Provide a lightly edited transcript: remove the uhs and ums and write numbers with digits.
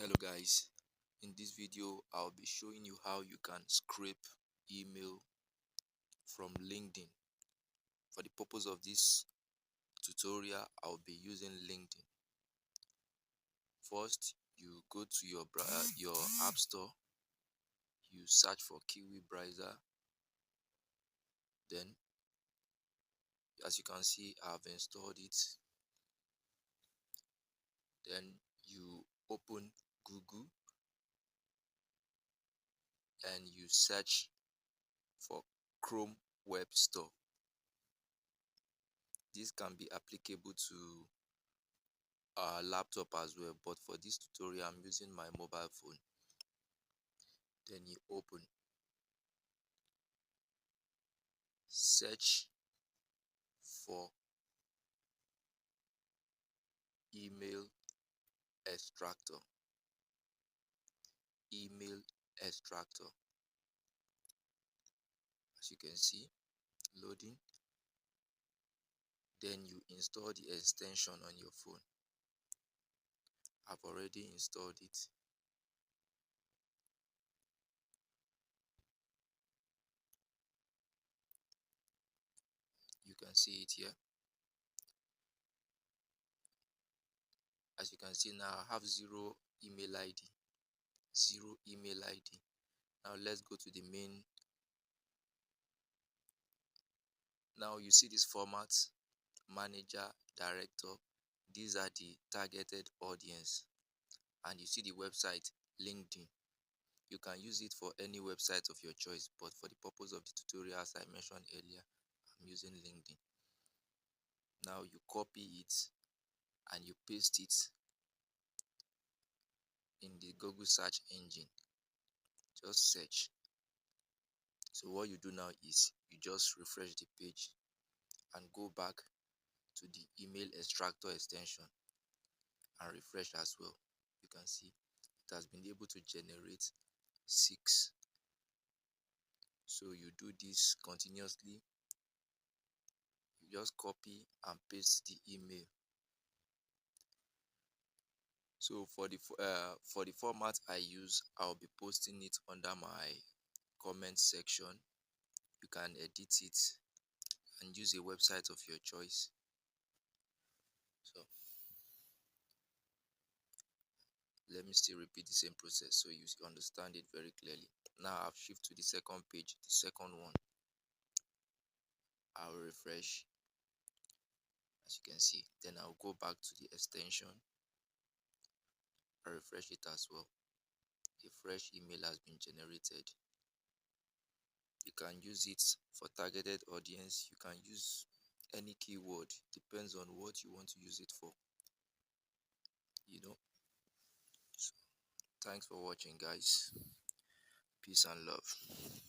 Hello guys, in this video I'll be showing you how you can scrape email from LinkedIn. For the purpose of this tutorial, I'll be using LinkedIn. First, you go to your app store, you search for Kiwi browser. Then, as you can see, I've installed it. Then you open Google and you search for Chrome Web Store. This can be applicable to laptop as well, but for this tutorial I'm using my mobile phone. Then you open, search for email extractor. Email extractor, as you can see, loading. Then you install the extension on your phone. I've already installed it. You can see it here. As you can see now, I have zero email ID. Zero email ID. Now let's go to the main. Now you see this format: manager, director. These are the targeted audience. And you see the website LinkedIn. You can use it for any website of your choice, but for the purpose of the tutorial, as I mentioned earlier, I'm using LinkedIn. Now you copy it and you paste it in the Google search engine. Just search. So what you do now is you just refresh the page and go back to the email extractor extension and refresh as well. You can see it has been able to generate 6. So you do this continuously. You just copy and paste the email. So for the format I use, I'll be posting it under my comment section. You can edit it and use a website of your choice. So let me still repeat the same process so you understand it very clearly. Now I've shifted to the second page, the second one. I'll refresh, as you can see. Then I'll go back to the extension. I'll refresh it as well. A fresh email has been generated. You can use it for targeted audience. You can use any keyword, depends on what you want to use it for. So, thanks for watching, guys. Peace and love.